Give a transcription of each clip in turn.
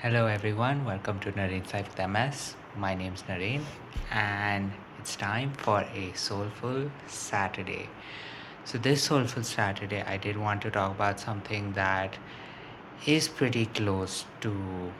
Hello everyone, welcome to Naren Side with MS. My name's Naren and it's time for a Soulful Saturday. So this Soulful Saturday I did want to talk about something that is pretty close to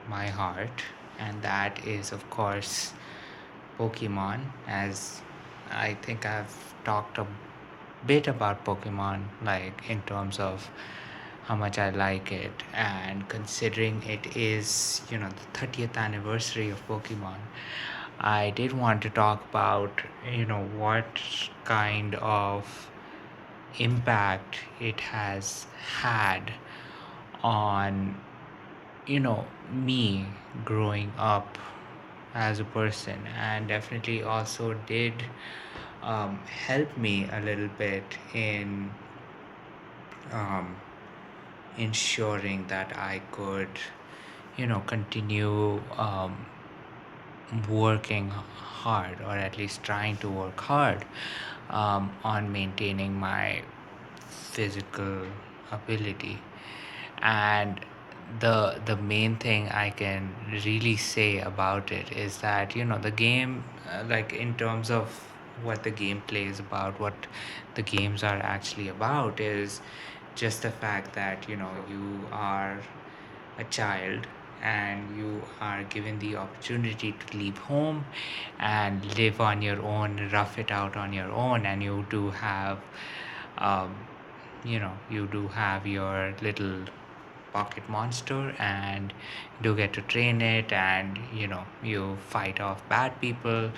my heart, and that is of course Pokemon. As I think I've talked a bit about Pokemon, like in terms of how much I like it, and considering it is, the 30th anniversary of Pokemon, I did want to talk about, what kind of impact it has had on, me growing up as a person, and definitely also did help me a little bit in um, ensuring that I could, continue working hard, or at least trying to work hard on maintaining my physical ability. And the main thing I can really say about it is that the game, like in terms of what the gameplay is about, what the games are actually about, is just the fact that you are a child and you are given the opportunity to leave home and live on your own, rough it out on your own, and um, you do have your little pocket monster, and do get to train it, and you fight off bad people,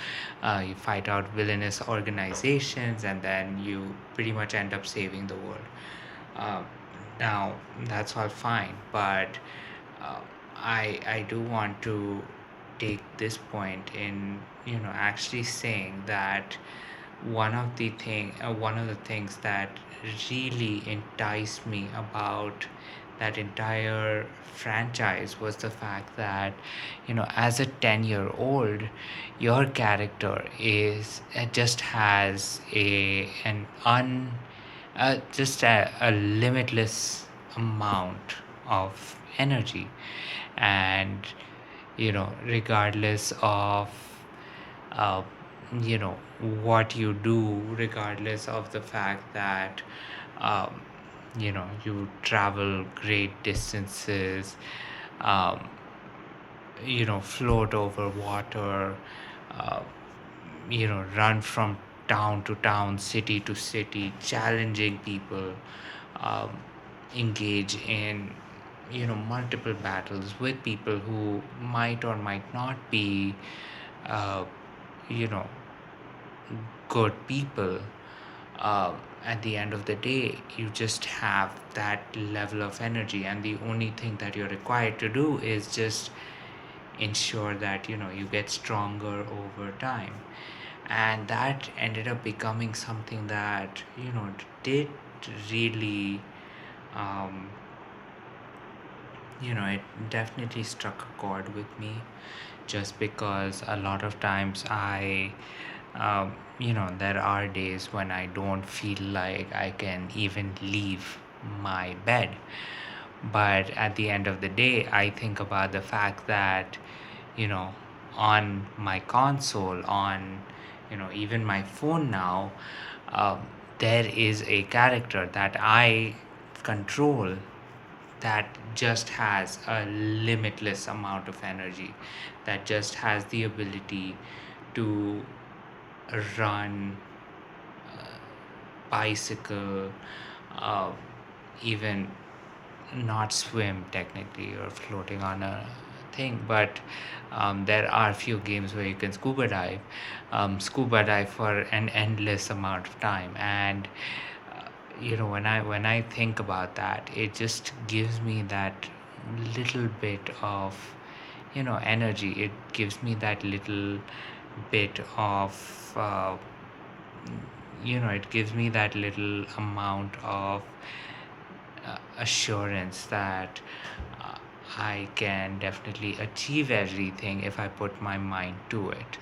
you fight out villainous organizations, and then you pretty much end up saving the world. uh, Now that's all fine, but uh, I do want to take this point in actually saying that one of the things that really enticed me about that entire franchise was the fact that as a 10-year-old, your character is just has just a limitless amount of energy, and regardless of uh, you know what you do, regardless of the fact that um, you travel great distances, um, float over water, uh, run from town to town, city to city, challenging people, um, engage in multiple battles with people who might or might not be uh, you know good people. At the end of the day, you just have that level of energy, and the only thing that you're required to do is just ensure that you get stronger over time. And that ended up becoming something that did really um, it definitely struck a chord with me, just because a lot of times there are days when I don't feel like I can even leave my bed. But at the end of the day, I think about the fact that, you know, on my console, on, even my phone now, um, there is a character that I control that just has a limitless amount of energy, that just has the ability to run, bicycle, uh, even not swim technically, or floating on a thing, but there are a few games where you can scuba dive for an endless amount of time. And when I think about that, it just gives me that little bit of energy. It gives me that little bit of it gives me that little amount of assurance that uh, I can definitely achieve everything if I put my mind to it.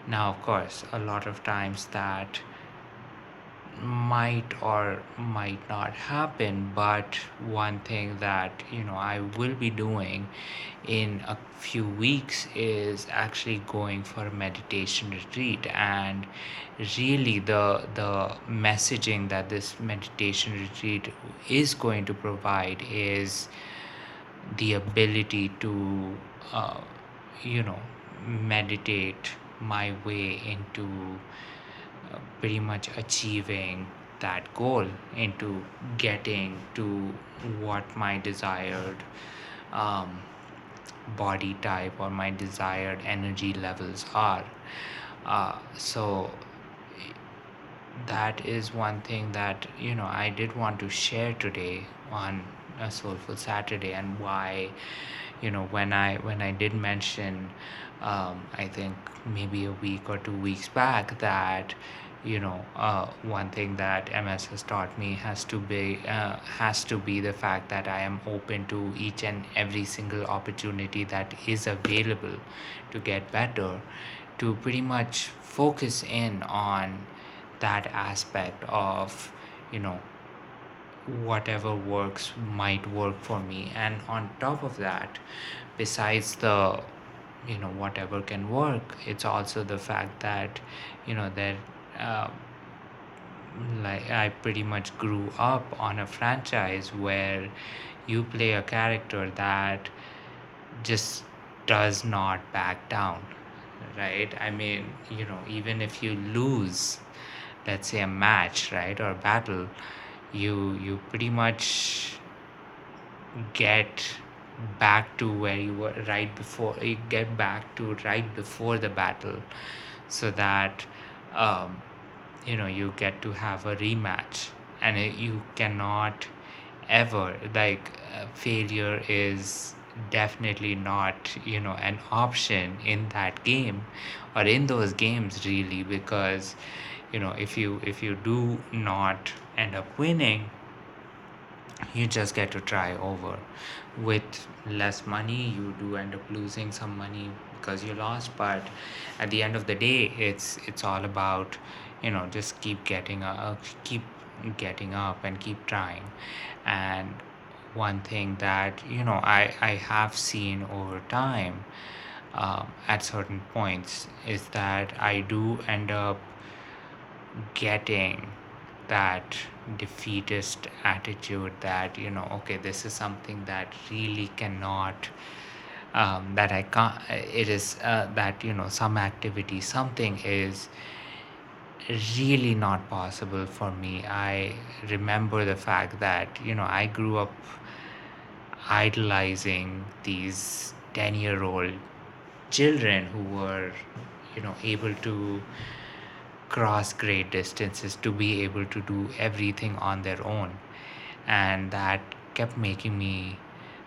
Now, of course, a lot of times that might or might not happen, but one thing that I will be doing in a few weeks is actually going for a meditation retreat. And really, the messaging that this meditation retreat is going to provide is the ability to uh, you know meditate my way into pretty much achieving that goal, into getting to what my desired um, body type or my desired energy levels are. So that is one thing that I did want to share today on a Soulful Saturday. And why, when I did mention, I think maybe a week or 2 weeks back, that one thing that MS has taught me has to be the fact that I am open to each and every single opportunity that is available to get better, to pretty much focus in on that aspect of whatever works might work for me. And on top of that, besides the whatever can work, it's also the fact that that uh, like I pretty much grew up on a franchise where you play a character that just does not back down, right? I mean, even if you lose, let's say, a match, right, or a battle, you pretty much get back to where you were right before. You get back to right before the battle, so that um, you get to have a rematch. And you cannot ever, like, failure is definitely not an option in that game, or in those games, really. Because if you do not end up winning, you just get to try over. With less money, you do end up losing some money because you lost. But at the end of the day, it's all about just keep getting up and keep trying. And one thing that I have seen over time, at certain points, is that I do end up getting that defeatist attitude, that okay, this is something that really cannot, that I can't, it is that some activity, something is really not possible for me. I remember the fact that I grew up idolizing these 10-year-old children who were able to cross great distances, to be able to do everything on their own. And kept making me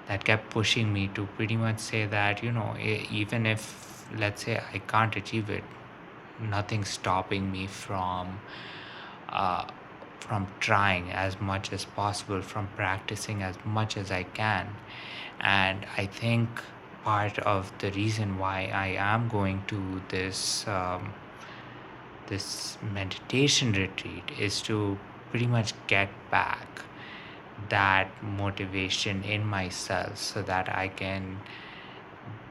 that kept pushing me to pretty much say that even if, let's say, I can't achieve it, nothing's stopping me uh, from trying as much as possible, from practicing as much as I can. And I think part of the reason why I am going to this meditation retreat is to pretty much get back that motivation in myself, so that I can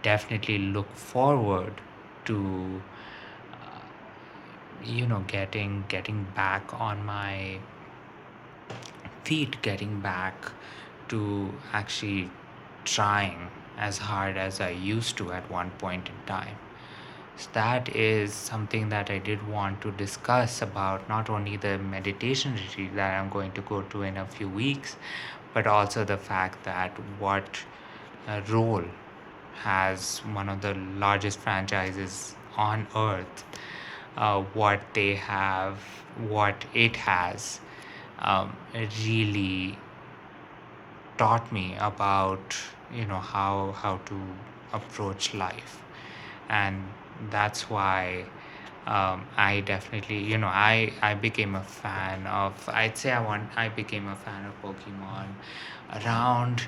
definitely look forward to getting back on my feet, getting back to actually trying as hard as I used to at one point in time. So that is something that I did want to discuss about, not only the meditation retreat that I'm going to go to in a few weeks, but also the fact that what role has one of the largest franchises on earth, what it has really taught me about how to approach life. And that's why I definitely I became a fan of, I became a fan of Pokemon around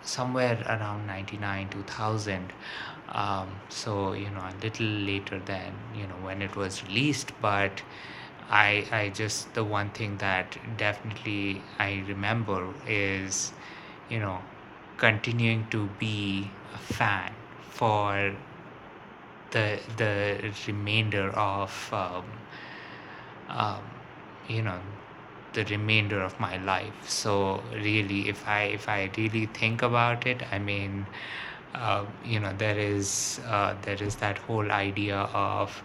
somewhere around 99 2000. So a little later than when it was released. But I just, the one thing that definitely I remember is, you know, continuing to be a fan for the remainder of um, you know the remainder of my life. So really, if I really think about it, I mean, there is that whole idea of,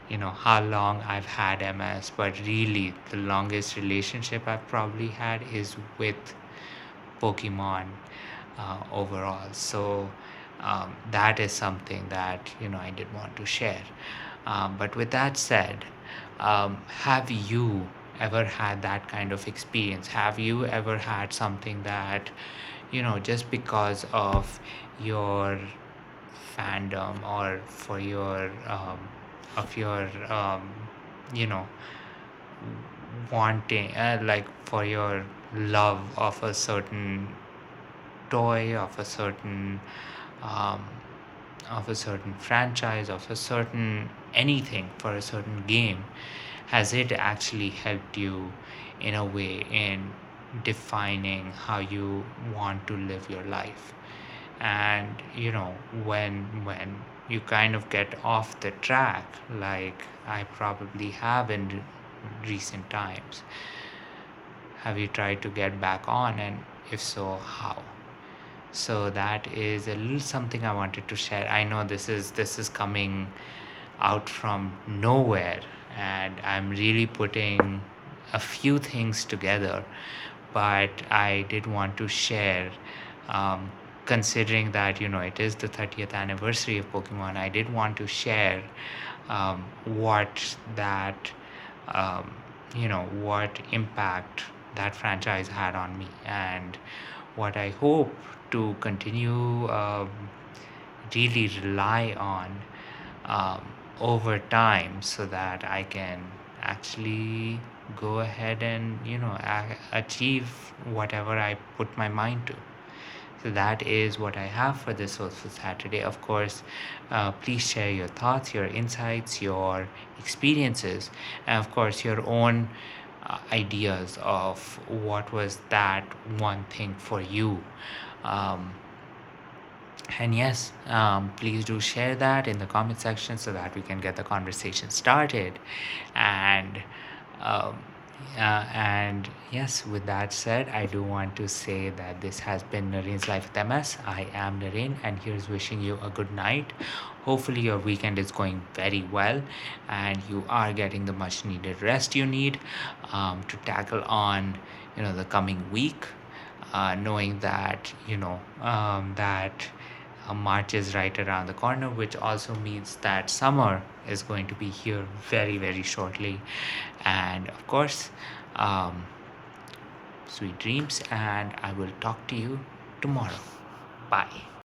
how long I've had MS, but really the longest relationship I've probably had is with Pokemon overall. So that is something that I did want to share. But with that said, have you ever had that kind of experience? Have you ever had something that, just because of your fandom, or for your of your you know wanting, like, for your love of a certain toy, um, of a certain franchise, of a certain anything, for a certain game, has it actually helped you in a way in defining how you want to live your life? And when you kind of get off the track, like I probably have in recent times, have you tried to get back on, and if so, how? So that is a little something I wanted to share. I know this is coming out from nowhere, and I'm really putting a few things together, but I did want to share, um, considering that it is the 30th anniversary of Pokemon. I did want to share what that what impact that franchise had on me, and what I hope to continue, really rely on, um, over time, so that I can actually go ahead and achieve whatever I put my mind to. So that is what I have for this Soulful Saturday. Of course, please share your thoughts, your insights, your experiences, and of course your own ideas of what was that one thing for you. Um, and yes, please do share that in the comment section so that we can get the conversation started. And um, and yes, with that said, I do want to say that this has been Nareen's Life with MS. I am Nareen, and here's wishing you a good night. Hopefully, your weekend is going very well, and you are getting the much needed rest you need, to tackle on the coming week, knowing that that March is right around the corner, which also means that summer is going to be here very, very shortly. And of course, um, sweet dreams, and I will talk to you tomorrow. Bye.